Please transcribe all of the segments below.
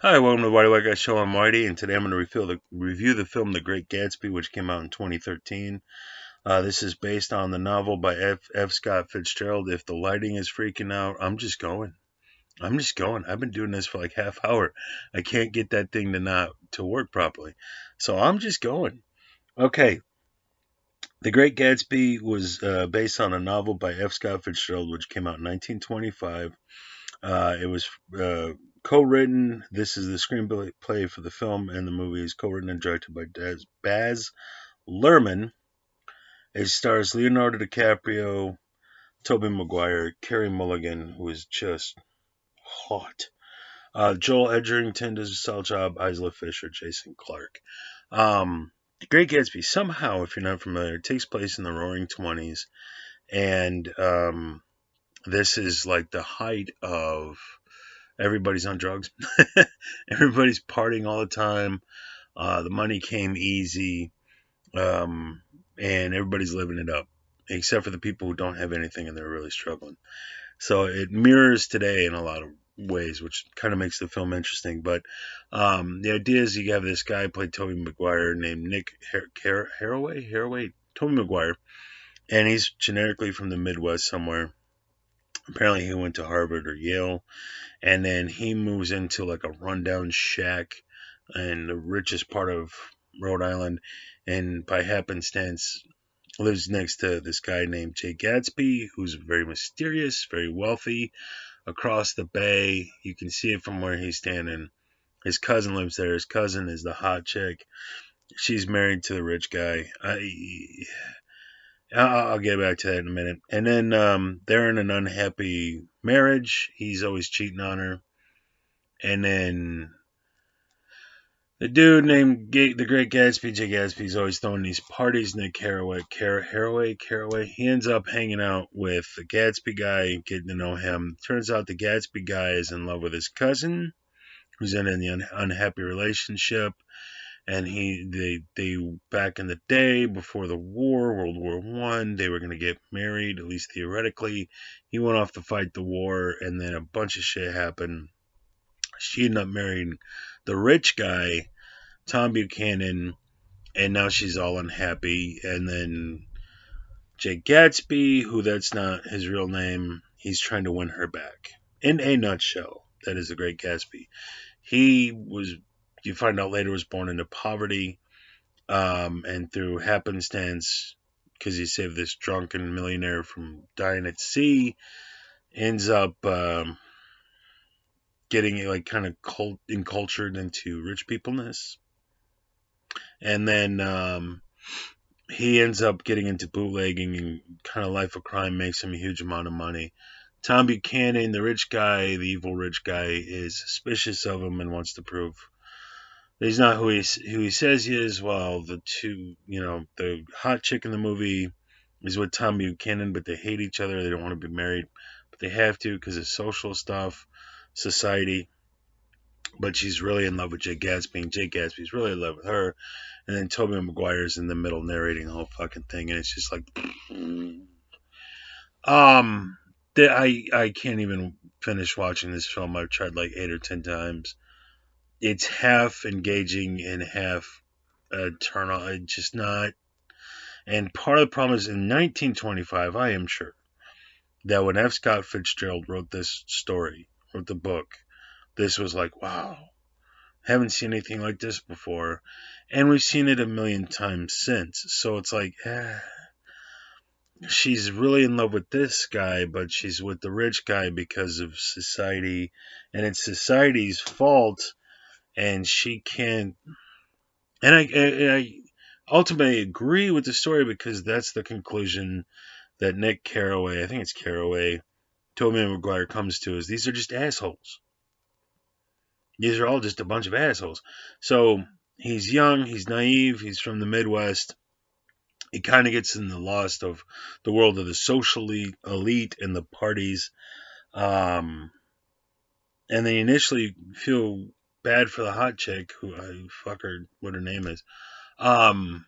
Hi, welcome to the Whitey White Guy Show. I'm Whitey, and today I'm going to review the film The Great Gatsby, which came out in 2013. This is based on the novel by F. Scott Fitzgerald. If the lighting is freaking out, I'm just going. I'm just going. I've been doing this for like half hour. I can't get that thing to work properly, so I'm just going. Okay, The Great Gatsby was based on a novel by F. Scott Fitzgerald, which came out in 1925. It was co-written. This is the screenplay for the film, and the movie is co-written and directed by Baz Luhrmann. It stars Leonardo DiCaprio, Toby McGuire, Carey Mulligan, who is just hot. Joel Edgerton does a solid job. Isla Fisher, Jason Clarke. The Great Gatsby, somehow, if you're not familiar, it takes place in the Roaring '20s, and this is like the height of everybody's on drugs. Everybody's partying all the time. The money came easy, and everybody's living it up, except for the people who don't have anything and they're really struggling. So it mirrors today in a lot of ways, which kind of makes the film interesting. But the idea is you have this guy played Toby McGuire named Nick Haraway, Toby McGuire, and he's generically from the Midwest somewhere. Apparently, he went to Harvard or Yale, and then he moves into like a rundown shack in the richest part of Rhode Island, and by happenstance lives next to this guy named Jay Gatsby, who's very mysterious, very wealthy. Across the bay, you can see it from where he's standing. His cousin lives there. His cousin is the hot chick. She's married to the rich guy. I'll get back to that in a minute. And then they're in an unhappy marriage. He's always cheating on her. And then the dude named the Great Gatsby, Jay Gatsby, is always throwing these parties. Nick Caraway. He ends up hanging out with the Gatsby guy, getting to know him. Turns out the Gatsby guy is in love with his cousin, who's in an unhappy relationship. And they back in the day before the war, World War I, they were going to get married, at least theoretically. He went off to fight the war, and then a bunch of shit happened. She ended up marrying the rich guy, Tom Buchanan, and now she's all unhappy. And then Jake Gatsby, who that's not his real name, he's trying to win her back. In a nutshell, that is the Great Gatsby. He was, you find out later, was born into poverty, and through happenstance, because he saved this drunken millionaire from dying at sea, ends up getting like kind of encultured into rich peopleness. And then he ends up getting into bootlegging, and kind of life of crime makes him a huge amount of money. Tom Buchanan, the rich guy, the evil rich guy, is suspicious of him and wants to prove that he's not who he says he is. Well, the hot chick in the movie is with Tom Buchanan, but they hate each other. They don't want to be married, but they have to because of social stuff, society. But she's really in love with Jay Gatsby, and Jay Gatsby's really in love with her. And then Tobey Maguire's in the middle narrating the whole fucking thing, and it's just like, I can't even finish watching this film. I've tried like 8 or 10 times. It's half engaging and half turn on. Just not. And part of the problem is in 1925, I am sure that when F. Scott Fitzgerald wrote this story, wrote the book, this was like, wow, haven't seen anything like this before. And we've seen it a million times since. So it's like, she's really in love with this guy, but she's with the rich guy because of society. And it's society's fault. And she can't. And I ultimately agree with the story because that's the conclusion that Nick Caraway, I think it's Caraway, Tobey Maguire comes to, is these are just assholes. These are all just a bunch of assholes. So he's young, he's naive, he's from the Midwest. He kind of gets in the lost of the world of the socially elite and the parties. And they initially feel bad for the hot chick, who I fuck her, what her name is. But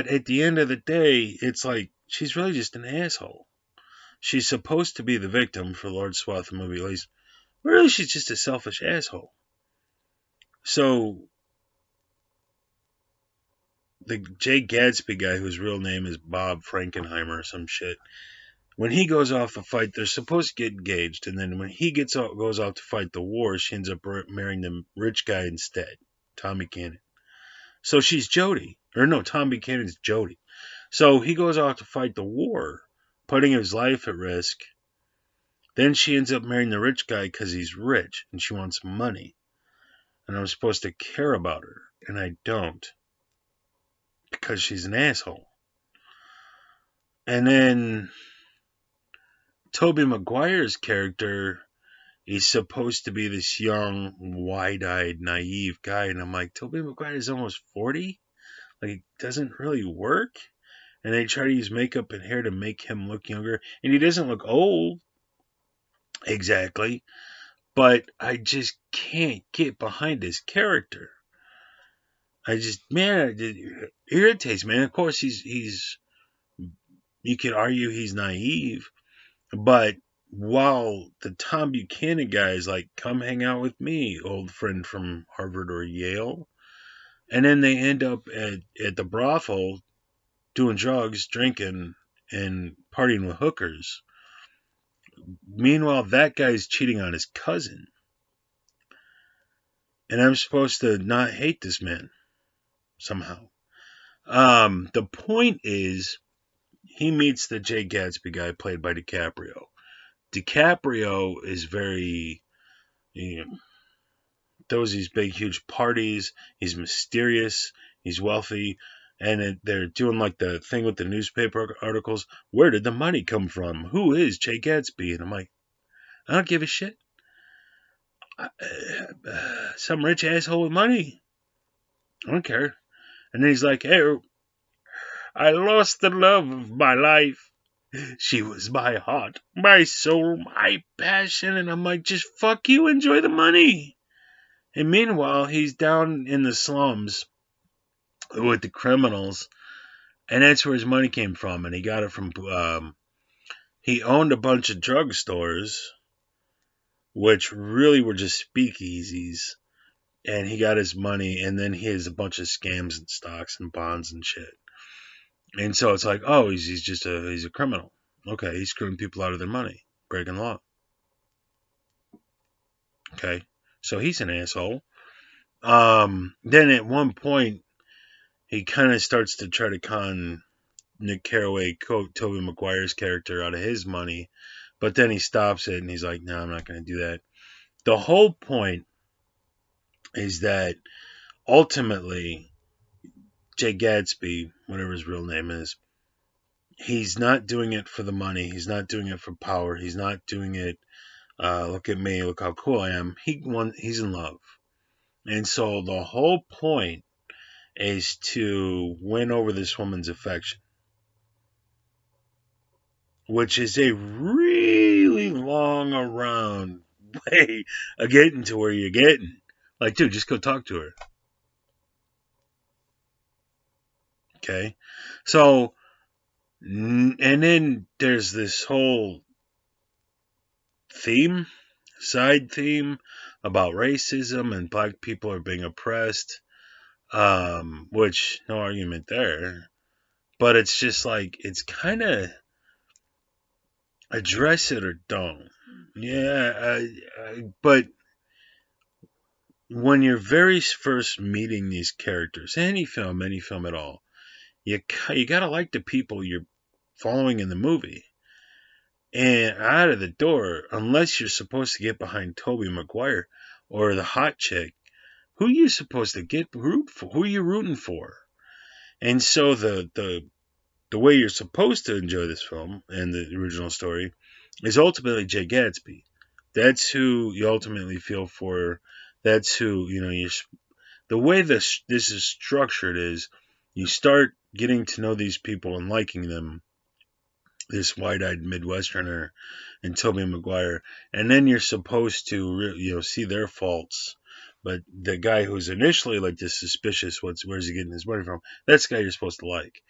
at the end of the day, it's like she's really just an asshole. She's supposed to be the victim for large swath of the movie, at least Really, she's just a selfish asshole. So the Jay Gatsby guy, whose real name is Bob Frankenheimer or some shit, when he goes off to fight, they're supposed to get engaged, and then when he goes off to fight the war, she ends up marrying the rich guy instead, Tommy Cannon. So she's Jody, or no, Tommy Cannon's Jody. So he goes off to fight the war, putting his life at risk. Then she ends up marrying the rich guy because he's rich and she wants money. And I'm supposed to care about her, and I don't because she's an asshole. And then Toby McGuire's character is supposed to be this young, wide-eyed, naive guy, and I'm like, Toby McGuire is almost 40? Like, it doesn't really work? And they try to use makeup and hair to make him look younger, and he doesn't look old, exactly, but I just can't get behind his character. Man, it irritates me. And of course, he's, you could argue he's naive, but while the Tom Buchanan guy is like, come hang out with me, old friend from Harvard or Yale, and then they end up at the brothel doing drugs, drinking, and partying with hookers. Meanwhile, that guy's cheating on his cousin. And I'm supposed to not hate this man somehow. The point is, he meets the Jay Gatsby guy played by DiCaprio. DiCaprio is very, those these big, huge parties. He's mysterious. He's wealthy. And they're doing like the thing with the newspaper articles. Where did the money come from? Who is Jay Gatsby? And I'm like, I don't give a shit. Some rich asshole with money. I don't care. And then he's like, hey, I lost the love of my life. She was my heart, my soul, my passion. And I'm like, just fuck you, enjoy the money. And meanwhile, he's down in the slums with the criminals. And that's where his money came from. And he got it from, he owned a bunch of drugstores, which really were just speakeasies. And he got his money, and then he has a bunch of scams and stocks and bonds and shit. And so it's like, oh, he's a criminal. Okay, he's screwing people out of their money, breaking law. Okay, so he's an asshole. Then at one point, he kind of starts to try to con Nick Carraway, Toby McGuire's character, out of his money, but then he stops it and he's like, no, I'm not going to do that. The whole point is that ultimately, Jay Gatsby, whatever his real name is, he's not doing it for the money. He's not doing it for power. He's not doing it, look at me, look how cool I am. He's in love. And so the whole point is to win over this woman's affection, which is a really long around way of getting to where you're getting. Like, dude, just go talk to her. Okay? So, and then there's this whole side theme about racism and black people are being oppressed, which, no argument there. But it's just like, it's kind of address it or don't. Yeah, but when you're very first meeting these characters, any film at all, you gotta like the people you're following in the movie. And out of the door, unless you're supposed to get behind Toby McGuire or the hot chick, who are you supposed to root for? Who are you rooting for? And so the way you're supposed to enjoy this film and the original story is ultimately Jay Gatsby. That's who you ultimately feel for. That's who, the way this is structured is you start getting to know these people and liking them, this wide-eyed Midwesterner and Toby McGuire, and then you're supposed to see their faults. But the guy who's initially like this suspicious, where's he getting his money from? That's the guy you're supposed to like.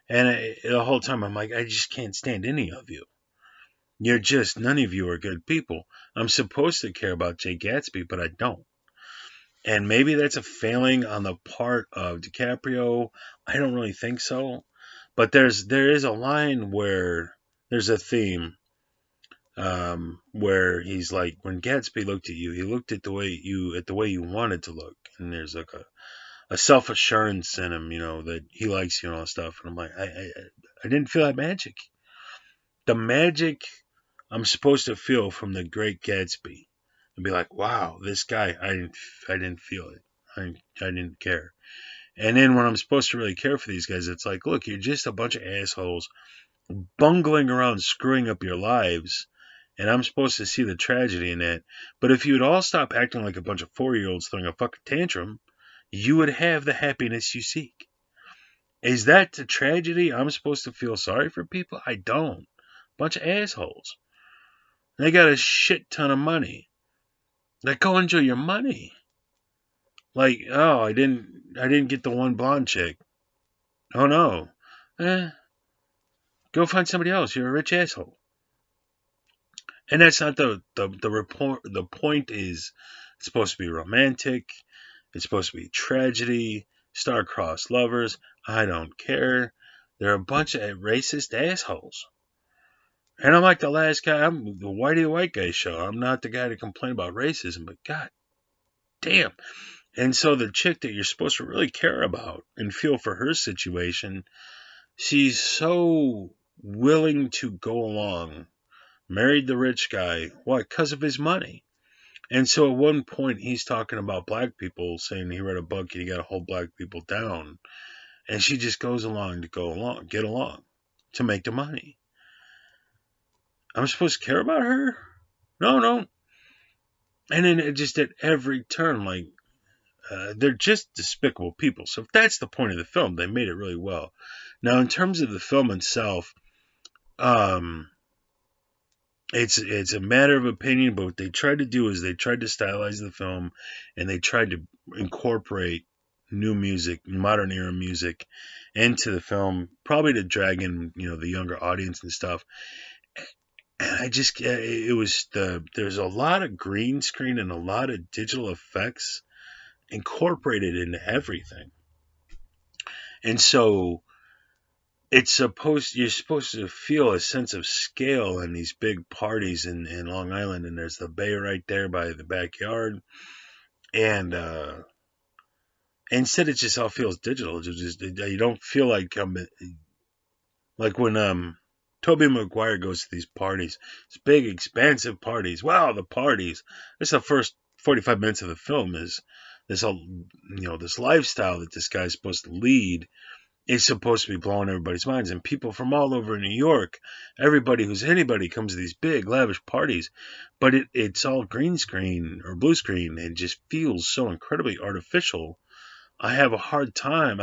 And the whole time I'm like, I just can't stand any of you. You're just, none of you are good people. I'm supposed to care about Jay Gatsby, but I don't. And maybe that's a failing on the part of DiCaprio. I don't really think so. But there is a line where there's a theme where he's like, when Gatsby looked at you, he looked at the way you wanted to look, and there's like a self assurance in him, that he likes you and all that stuff. And I'm like, I didn't feel that magic. The magic I'm supposed to feel from the Great Gatsby, and be like, wow, this guy, I didn't feel it. I didn't care. And then when I'm supposed to really care for these guys, it's like, look, you're just a bunch of assholes bungling around screwing up your lives, and I'm supposed to see the tragedy in that. But if you'd all stop acting like a bunch of 4-year-olds throwing a fucking tantrum, you would have the happiness you seek. Is that the tragedy? I'm supposed to feel sorry for people? I don't. Bunch of assholes. They got a shit ton of money. Like, go enjoy your money. Like, oh, I didn't get the one blonde chick. Oh no. Go find somebody else. You're a rich asshole. And that's not the report. The point is, it's supposed to be romantic. It's supposed to be tragedy. Star-crossed lovers. I don't care. They're a bunch of racist assholes. And I'm like the last guy. I'm the whitey white guy show. I'm not the guy to complain about racism, but god damn. And so the chick that you're supposed to really care about and feel for her situation, she's so willing to go along. Married the rich guy. What? Because of his money. And so at one point he's talking about black people, saying he read a book and he got to hold black people down. And she just goes along to go along, get along, to make the money. I'm supposed to care about her? No. And then it just at every turn, like, they're just despicable people. So if that's the point of the film, they made it really well. Now, in terms of the film itself, it's a matter of opinion, but what they tried to do is they tried to stylize the film, and they tried to incorporate new music, modern era music, into the film, probably to drag in, the younger audience and stuff. And there's a lot of green screen and a lot of digital effects incorporated into everything. And so you're supposed to feel a sense of scale in these big parties in Long Island, and there's the bay right there by the backyard, and instead it just all feels digital. You don't feel like when Toby McGuire goes to these parties, these big expansive parties. Wow, the parties! That's the first 45 minutes of the film is this lifestyle that this guy's supposed to lead. Is supposed to be blowing everybody's minds, and people from all over New York, everybody who's anybody comes to these big lavish parties, but it's all green screen or blue screen and just feels so incredibly artificial. I have a hard time.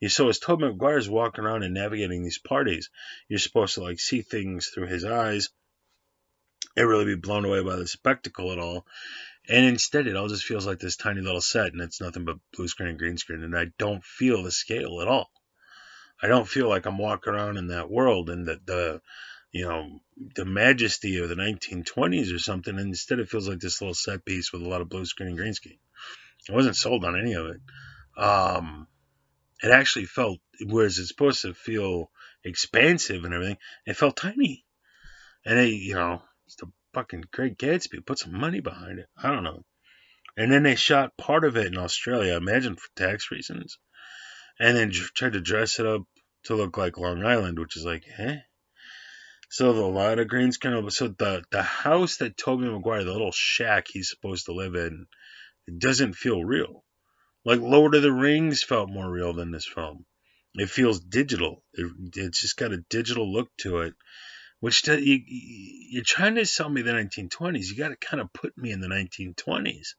So as Tobey Maguire's walking around and navigating these parties, you're supposed to like see things through his eyes and really be blown away by the spectacle at all. And instead, it all just feels like this tiny little set, and it's nothing but blue screen and green screen, and I don't feel the scale at all. I don't feel like I'm walking around in that world and the majesty of the 1920s or something. And instead, it feels like this little set piece with a lot of blue screen and green screen. I wasn't sold on any of it. It actually felt, whereas it's supposed to feel expansive and everything, it felt tiny. And it's the fucking Great Gatsby. Put some money behind it. I don't know. And then they shot part of it in Australia, I imagine for tax reasons. And then tried to dress it up to look like Long Island, which is like, So a lot of green screen. So the house that Tobey Maguire, the little shack he's supposed to live in, it doesn't feel real. Like Lord of the Rings felt more real than this film. It feels digital. It's just got a digital look to it, which you're trying to sell me the 1920s. You got to kind of put me in the 1920s.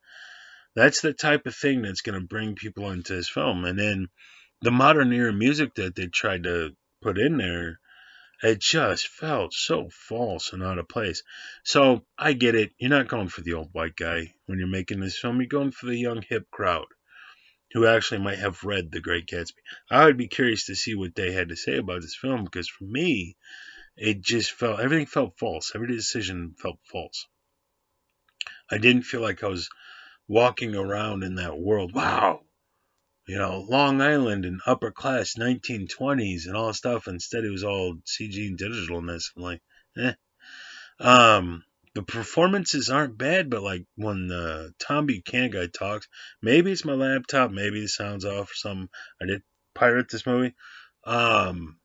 That's the type of thing that's going to bring people into this film. And then the modern era music that they tried to put in there, it just felt so false and out of place. So I get it. You're not going for the old white guy when you're making this film. You're going for the young hip crowd who actually might have read The Great Gatsby. I would be curious to see what they had to say about this film, because for me, it just everything felt false. Every decision felt false. I didn't feel like I was walking around in that world. Wow, Long Island and upper class 1920s and all that stuff. Instead, it was all CG and digitalness. I'm like, eh. The performances aren't bad, but like when the Tom Buchanan guy talks, maybe it's my laptop, maybe the sound's off or something. I did pirate this movie. Um,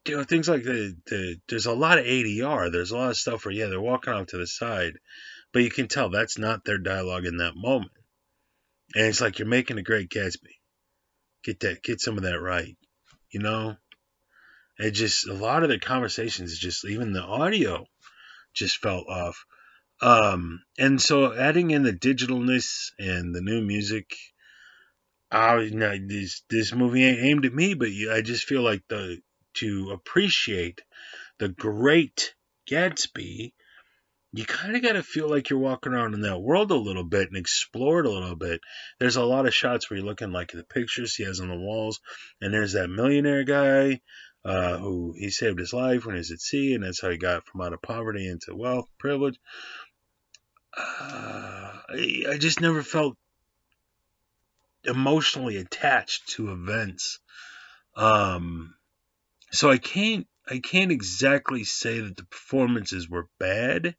things like there's a lot of ADR. There's a lot of stuff where they're walking off to the side, but you can tell that's not their dialogue in that moment. And it's like you're making a great Gatsby. Get some of that right. You know, it just a lot of the conversations, just even the audio, just felt off. And so adding in the digitalness and the new music, this movie ain't aimed at me, but I just feel like to appreciate the great Gatsby, you kind of got to feel like you're walking around in that world a little bit and explore it a little bit. There's a lot of shots where you're looking like the pictures he has on the walls, and there's that millionaire guy who he saved his life when he was at sea, and that's how he got from out of poverty into wealth, privilege. I just never felt emotionally attached to events. So I can't exactly say that the performances were bad,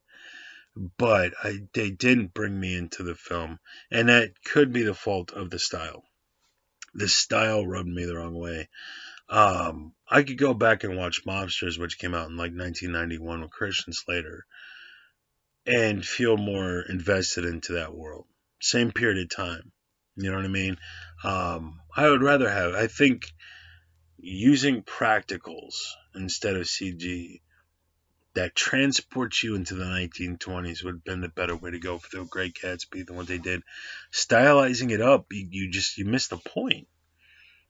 but they didn't bring me into the film, and that could be the fault of the style. The style rubbed me the wrong way. I could go back and watch Mobsters, which came out in like 1991 with Christian Slater, and feel more invested into that world. Same period of time. You know what I mean? I would rather have, I think, using practicals instead of CG that transports you into the 1920s would have been the better way to go for the Great Gatsby than what they did. Stylizing it up, you miss the point.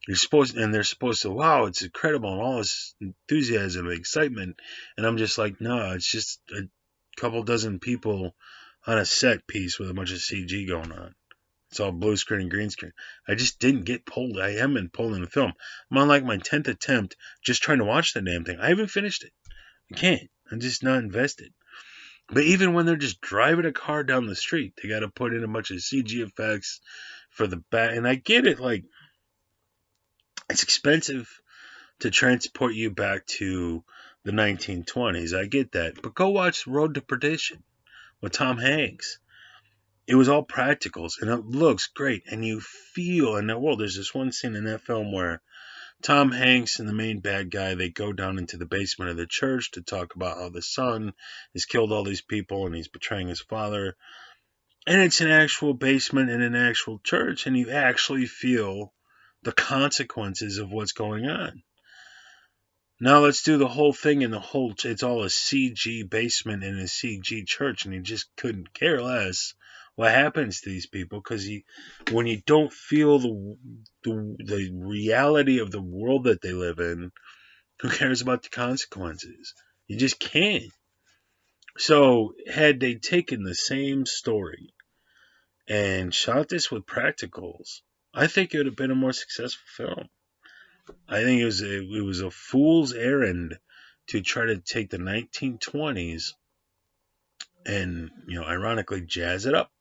They're supposed to, wow, it's incredible and all this enthusiasm and excitement. And I'm just like, no, it's just a couple dozen people on a set piece with a bunch of CG going on. It's all blue screen and green screen. I just didn't get pulled. I haven't been pulled in the film. I'm on like my 10th attempt just trying to watch the damn thing. I haven't finished it. I can't. I'm just not invested. But even when they're just driving a car down the street, they got to put in a bunch of CG effects for the back. And I get it. Like, it's expensive to transport you back to the 1920s. I get that. But go watch Road to Perdition with Tom Hanks. It was all practicals, and it looks great, and you feel in that world. There's this one scene in that film where Tom Hanks and the main bad guy, they go down into the basement of the church to talk about how the son has killed all these people and he's betraying his father. And it's an actual basement in an actual church, and you actually feel the consequences of what's going on. Now let's do the whole thing in it's all a CG basement in a CG church, and you just couldn't care less what happens to these people, because when you don't feel the reality of the world that they live in, who cares about the consequences? You just can't. So had they taken the same story and shot this with practicals, I think it would have been a more successful film. I think it was a fool's errand to try to take the 1920s and ironically jazz it up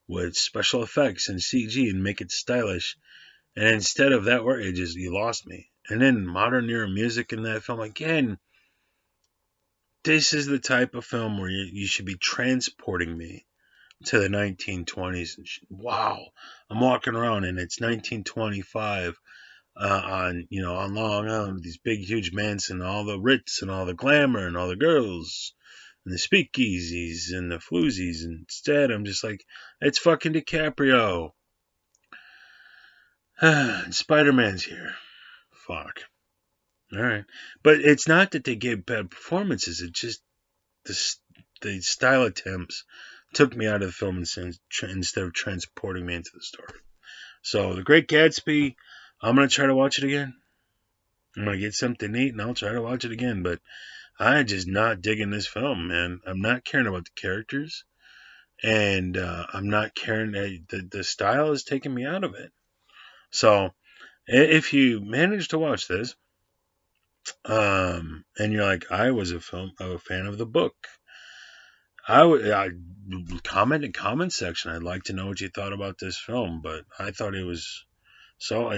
with special effects and CG and make it stylish. And instead of that work, you lost me. And then modern era music in that film, again, this is the type of film where you should be transporting me to the 1920s. And wow, I'm walking around and it's 1925 on Long Island, these big huge mansions, all the Ritz and all the glamour and all the girls and the speakeasies and the floozies. And instead, I'm just like, it's fucking DiCaprio. And Spider-Man's here. Fuck. All right. But it's not that they gave bad performances. It's just the style attempts took me out of the film instead of transporting me into the story. So, The Great Gatsby, I'm going to try to watch it again. I'm going to get something to eat and I'll try to watch it again. But I'm just not digging this film, man. I'm not caring about the characters. And I'm not caring. The style is taking me out of it. So, if you manage to watch this, And you're like, I was a fan of the book. I comment in comment section. I'd like to know what you thought about this film, but I thought it was so.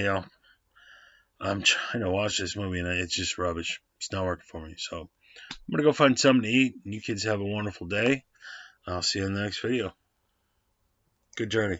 I'm trying to watch this movie and it's just rubbish. It's not working for me. So I'm gonna go find something to eat. You kids have a wonderful day. I'll see you in the next video. Good journey.